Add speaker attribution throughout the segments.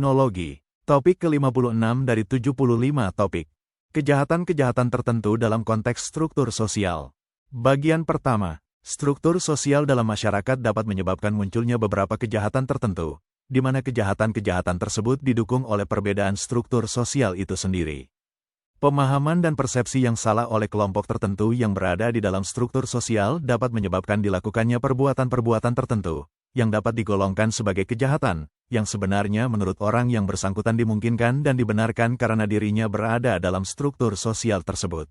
Speaker 1: Kriminologi. Topik ke-56 dari 75 topik. Kejahatan-kejahatan tertentu dalam konteks struktur sosial. Bagian pertama. Struktur sosial dalam masyarakat dapat menyebabkan munculnya beberapa kejahatan tertentu, di mana kejahatan-kejahatan tersebut didukung oleh perbedaan struktur sosial itu sendiri. Pemahaman dan persepsi yang salah oleh kelompok tertentu yang berada di dalam struktur sosial dapat menyebabkan dilakukannya perbuatan-perbuatan tertentu, yang dapat digolongkan sebagai kejahatan, yang sebenarnya menurut orang yang bersangkutan dimungkinkan dan dibenarkan karena dirinya berada dalam struktur sosial tersebut.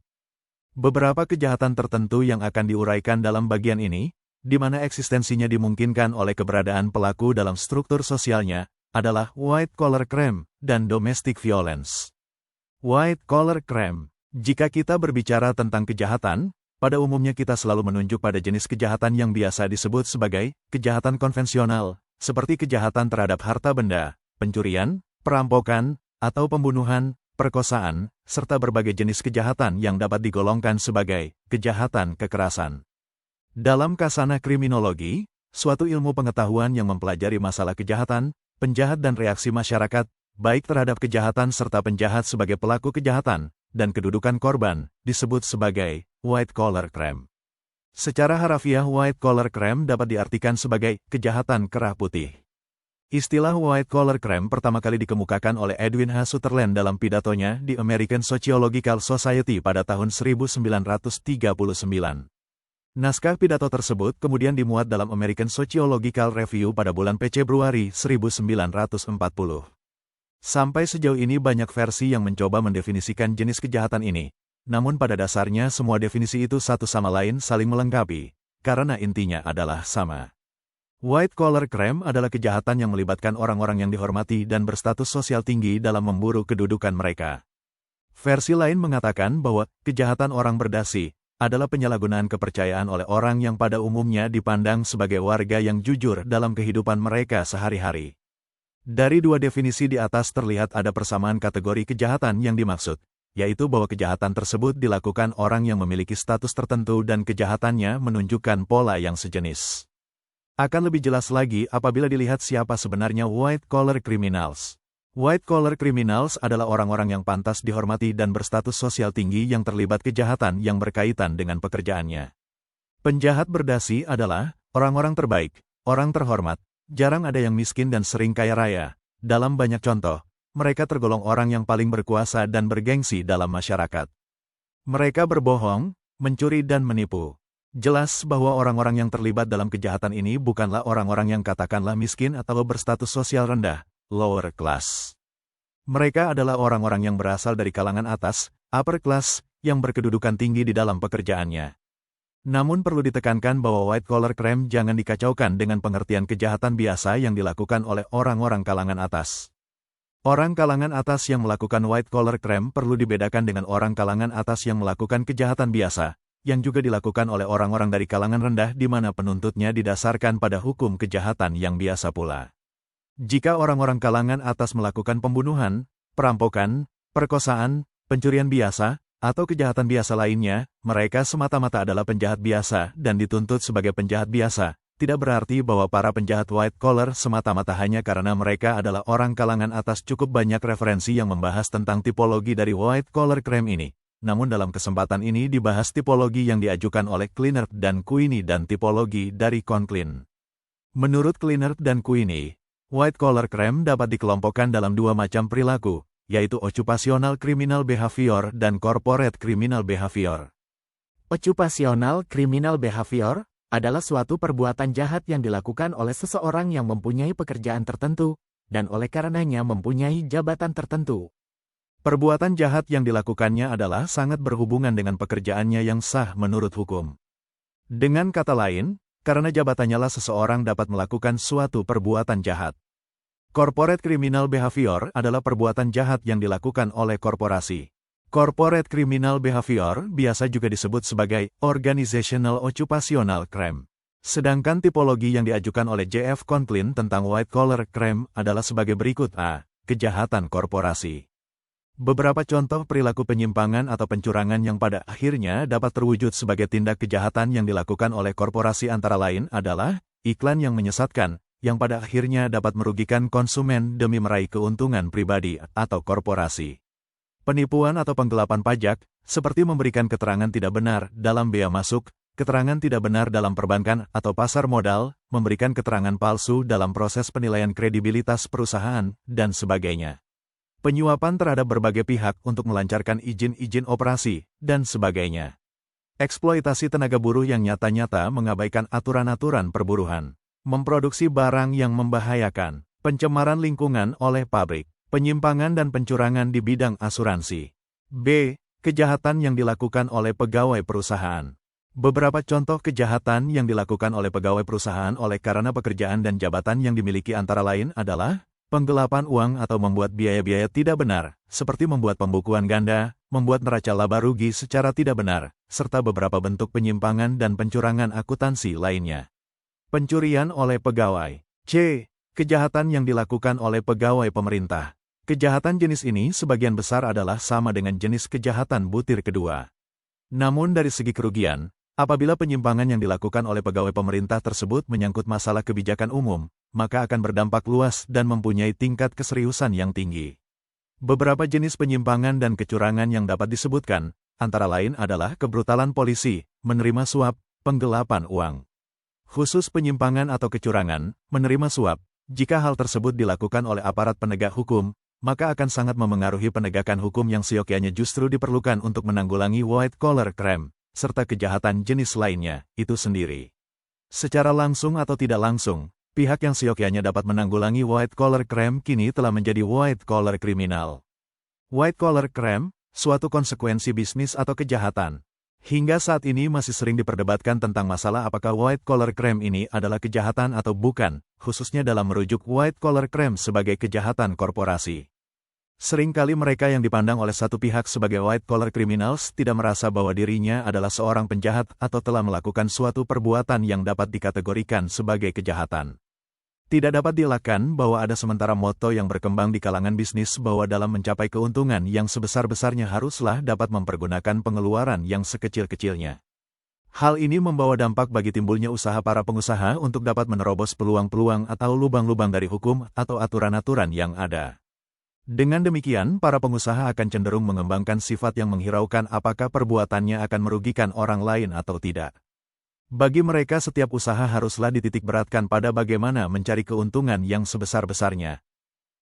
Speaker 1: Beberapa kejahatan tertentu yang akan diuraikan dalam bagian ini, di mana eksistensinya dimungkinkan oleh keberadaan pelaku dalam struktur sosialnya, adalah white-collar crime dan domestic violence. White-collar crime. Jika kita berbicara tentang kejahatan, pada umumnya kita selalu menunjuk pada jenis kejahatan yang biasa disebut sebagai kejahatan konvensional, seperti kejahatan terhadap harta benda, pencurian, perampokan, atau pembunuhan, perkosaan, serta berbagai jenis kejahatan yang dapat digolongkan sebagai kejahatan kekerasan. Dalam kasana kriminologi, suatu ilmu pengetahuan yang mempelajari masalah kejahatan, penjahat dan reaksi masyarakat, baik terhadap kejahatan serta penjahat sebagai pelaku kejahatan, dan kedudukan korban, disebut sebagai white-collar crime. Secara harafiah white-collar crime dapat diartikan sebagai kejahatan kerah putih. Istilah white-collar crime pertama kali dikemukakan oleh Edwin H. Sutherland dalam pidatonya di American Sociological Society pada tahun 1939. Naskah pidato tersebut kemudian dimuat dalam American Sociological Review pada bulan Februari 1940. Sampai sejauh ini banyak versi yang mencoba mendefinisikan jenis kejahatan ini, namun pada dasarnya semua definisi itu satu sama lain saling melengkapi, karena intinya adalah sama. White-collar crime adalah kejahatan yang melibatkan orang-orang yang dihormati dan berstatus sosial tinggi dalam memburu kedudukan mereka. Versi lain mengatakan bahwa kejahatan orang berdasi adalah penyalahgunaan kepercayaan oleh orang yang pada umumnya dipandang sebagai warga yang jujur dalam kehidupan mereka sehari-hari. Dari dua definisi di atas terlihat ada persamaan kategori kejahatan yang dimaksud, yaitu bahwa kejahatan tersebut dilakukan orang yang memiliki status tertentu dan kejahatannya menunjukkan pola yang sejenis. Akan lebih jelas lagi apabila dilihat siapa sebenarnya white-collar criminals. White-collar criminals adalah orang-orang yang pantas dihormati dan berstatus sosial tinggi yang terlibat kejahatan yang berkaitan dengan pekerjaannya. Penjahat berdasi adalah orang-orang terbaik, orang terhormat, jarang ada yang miskin dan sering kaya raya. Dalam banyak contoh, mereka tergolong orang yang paling berkuasa dan bergengsi dalam masyarakat. Mereka berbohong, mencuri dan menipu. Jelas bahwa orang-orang yang terlibat dalam kejahatan ini bukanlah orang-orang yang katakanlah miskin atau berstatus sosial rendah, lower class. Mereka adalah orang-orang yang berasal dari kalangan atas, upper class, yang berkedudukan tinggi di dalam pekerjaannya. Namun perlu ditekankan bahwa white-collar crime jangan dikacaukan dengan pengertian kejahatan biasa yang dilakukan oleh orang-orang kalangan atas. Orang kalangan atas yang melakukan white-collar crime perlu dibedakan dengan orang kalangan atas yang melakukan kejahatan biasa, yang juga dilakukan oleh orang-orang dari kalangan rendah di mana penuntutnya didasarkan pada hukum kejahatan yang biasa pula. Jika orang-orang kalangan atas melakukan pembunuhan, perampokan, perkosaan, pencurian biasa, atau kejahatan biasa lainnya, mereka semata-mata adalah penjahat biasa dan dituntut sebagai penjahat biasa, tidak berarti bahwa para penjahat white-collar semata-mata hanya karena mereka adalah orang kalangan atas. Cukup banyak referensi yang membahas tentang tipologi dari white-collar crime ini. Namun dalam kesempatan ini dibahas tipologi yang diajukan oleh Klinert dan Queeny dan tipologi dari Conklin. Menurut Klinert dan Queeny, white-collar crime dapat dikelompokkan dalam dua macam perilaku, yaitu occupational criminal behavior dan corporate criminal behavior.
Speaker 2: Occupational criminal behavior adalah suatu perbuatan jahat yang dilakukan oleh seseorang yang mempunyai pekerjaan tertentu, dan oleh karenanya mempunyai jabatan tertentu.
Speaker 1: Perbuatan jahat yang dilakukannya adalah sangat berhubungan dengan pekerjaannya yang sah menurut hukum. Dengan kata lain, karena jabatannya lah seseorang dapat melakukan suatu perbuatan jahat. Corporate criminal behavior adalah perbuatan jahat yang dilakukan oleh korporasi. Corporate criminal behavior biasa juga disebut sebagai organizational occupational crime. Sedangkan tipologi yang diajukan oleh J.F. Conklin tentang white-collar crime adalah sebagai berikut. A. Kejahatan korporasi. Beberapa contoh perilaku penyimpangan atau pencurangan yang pada akhirnya dapat terwujud sebagai tindak kejahatan yang dilakukan oleh korporasi antara lain adalah iklan yang menyesatkan, yang pada akhirnya dapat merugikan konsumen demi meraih keuntungan pribadi atau korporasi. Penipuan atau penggelapan pajak, seperti memberikan keterangan tidak benar dalam bea masuk, keterangan tidak benar dalam perbankan atau pasar modal, memberikan keterangan palsu dalam proses penilaian kredibilitas perusahaan, dan sebagainya. Penyuapan terhadap berbagai pihak untuk melancarkan izin-izin operasi, dan sebagainya. Eksploitasi tenaga buruh yang nyata-nyata mengabaikan aturan-aturan perburuhan. Memproduksi barang yang membahayakan. Pencemaran lingkungan oleh pabrik. Penyimpangan dan pencurangan di bidang asuransi. B. Kejahatan yang dilakukan oleh pegawai perusahaan. Beberapa contoh kejahatan yang dilakukan oleh pegawai perusahaan oleh karena pekerjaan dan jabatan yang dimiliki antara lain adalah penggelapan uang atau membuat biaya-biaya tidak benar, seperti membuat pembukuan ganda, membuat neraca laba rugi secara tidak benar, serta beberapa bentuk penyimpangan dan pencurangan akuntansi lainnya. Pencurian oleh pegawai. C. Kejahatan yang dilakukan oleh pegawai pemerintah. Kejahatan jenis ini sebagian besar adalah sama dengan jenis kejahatan butir kedua. Namun dari segi kerugian, apabila penyimpangan yang dilakukan oleh pegawai pemerintah tersebut menyangkut masalah kebijakan umum, maka akan berdampak luas dan mempunyai tingkat keseriusan yang tinggi. Beberapa jenis penyimpangan dan kecurangan yang dapat disebutkan, antara lain adalah kebrutalan polisi, menerima suap, penggelapan uang. Khusus penyimpangan atau kecurangan, menerima suap, jika hal tersebut dilakukan oleh aparat penegak hukum, maka akan sangat memengaruhi penegakan hukum yang seyogyanya justru diperlukan untuk menanggulangi white collar crime, serta kejahatan jenis lainnya, itu sendiri. Secara langsung atau tidak langsung, pihak yang seyogyanya dapat menanggulangi white collar crime kini telah menjadi white collar kriminal. White collar crime, suatu konsekuensi bisnis atau kejahatan. Hingga saat ini masih sering diperdebatkan tentang masalah apakah white collar crime ini adalah kejahatan atau bukan, khususnya dalam merujuk white collar crime sebagai kejahatan korporasi. Seringkali mereka yang dipandang oleh satu pihak sebagai white collar criminals tidak merasa bahwa dirinya adalah seorang penjahat atau telah melakukan suatu perbuatan yang dapat dikategorikan sebagai kejahatan. Tidak dapat dielakkan bahwa ada sementara moto yang berkembang di kalangan bisnis bahwa dalam mencapai keuntungan yang sebesar-besarnya haruslah dapat mempergunakan pengeluaran yang sekecil-kecilnya. Hal ini membawa dampak bagi timbulnya usaha para pengusaha untuk dapat menerobos peluang-peluang atau lubang-lubang dari hukum atau aturan-aturan yang ada. Dengan demikian, para pengusaha akan cenderung mengembangkan sifat yang menghiraukan apakah perbuatannya akan merugikan orang lain atau tidak. Bagi mereka setiap usaha haruslah dititikberatkan pada bagaimana mencari keuntungan yang sebesar-besarnya.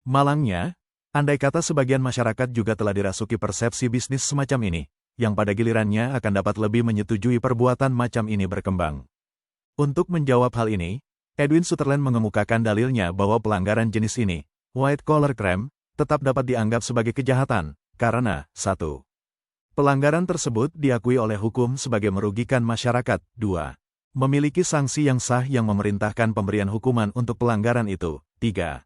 Speaker 1: Malangnya, andai kata sebagian masyarakat juga telah dirasuki persepsi bisnis semacam ini, yang pada gilirannya akan dapat lebih menyetujui perbuatan macam ini berkembang. Untuk menjawab hal ini, Edwin Sutherland mengemukakan dalilnya bahwa pelanggaran jenis ini, white collar crime, tetap dapat dianggap sebagai kejahatan, karena 1. Pelanggaran tersebut diakui oleh hukum sebagai merugikan masyarakat. 2. Memiliki sanksi yang sah yang memerintahkan pemberian hukuman untuk pelanggaran itu. 3.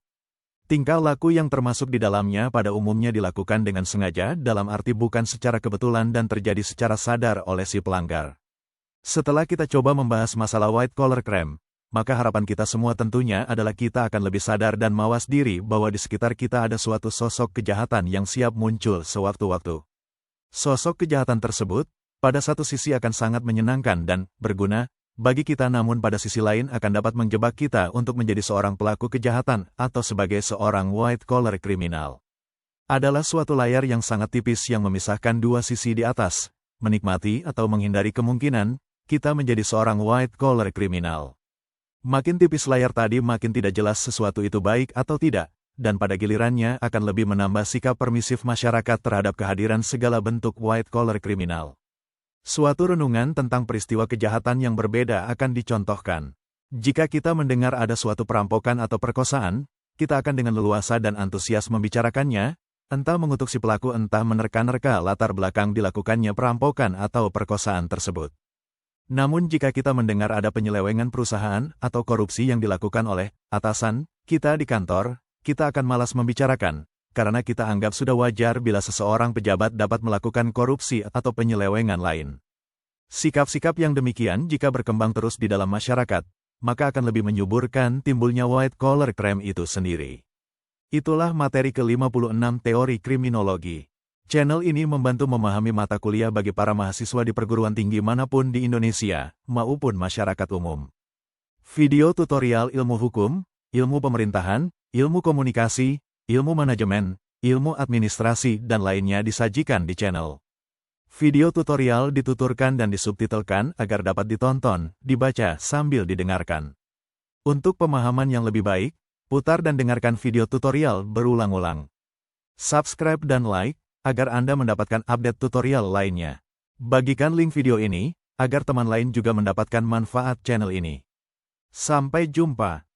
Speaker 1: Tingkah laku yang termasuk di dalamnya pada umumnya dilakukan dengan sengaja dalam arti bukan secara kebetulan dan terjadi secara sadar oleh si pelanggar. Setelah kita coba membahas masalah white collar crime, maka harapan kita semua tentunya adalah kita akan lebih sadar dan mawas diri bahwa di sekitar kita ada suatu sosok kejahatan yang siap muncul sewaktu-waktu. Sosok kejahatan tersebut, pada satu sisi akan sangat menyenangkan dan berguna bagi kita, namun pada sisi lain akan dapat menjebak kita untuk menjadi seorang pelaku kejahatan atau sebagai seorang white collar kriminal. Adalah suatu layar yang sangat tipis yang memisahkan dua sisi di atas, menikmati atau menghindari kemungkinan kita menjadi seorang white collar kriminal. Makin tipis layar tadi makin tidak jelas sesuatu itu baik atau tidak, dan pada gilirannya akan lebih menambah sikap permisif masyarakat terhadap kehadiran segala bentuk white collar kriminal. Suatu renungan tentang peristiwa kejahatan yang berbeda akan dicontohkan. Jika kita mendengar ada suatu perampokan atau perkosaan, kita akan dengan leluasa dan antusias membicarakannya, entah mengutuk si pelaku entah menerka-nerka latar belakang dilakukannya perampokan atau perkosaan tersebut. Namun jika kita mendengar ada penyelewengan perusahaan atau korupsi yang dilakukan oleh atasan kita di kantor, kita akan malas membicarakan, karena kita anggap sudah wajar bila seseorang pejabat dapat melakukan korupsi atau penyelewengan lain. Sikap-sikap yang demikian jika berkembang terus di dalam masyarakat, maka akan lebih menyuburkan timbulnya white collar crime itu sendiri. Itulah materi ke-56 teori kriminologi. Channel ini membantu memahami mata kuliah bagi para mahasiswa di perguruan tinggi manapun di Indonesia, maupun masyarakat umum. Video tutorial ilmu hukum, ilmu pemerintahan, ilmu komunikasi, ilmu manajemen, ilmu administrasi, dan lainnya disajikan di channel. Video tutorial dituturkan dan disubtitelkan agar dapat ditonton, dibaca, sambil didengarkan. Untuk pemahaman yang lebih baik, putar dan dengarkan video tutorial berulang-ulang. Subscribe dan like, agar Anda mendapatkan update tutorial lainnya. Bagikan link video ini, agar teman lain juga mendapatkan manfaat channel ini. Sampai jumpa.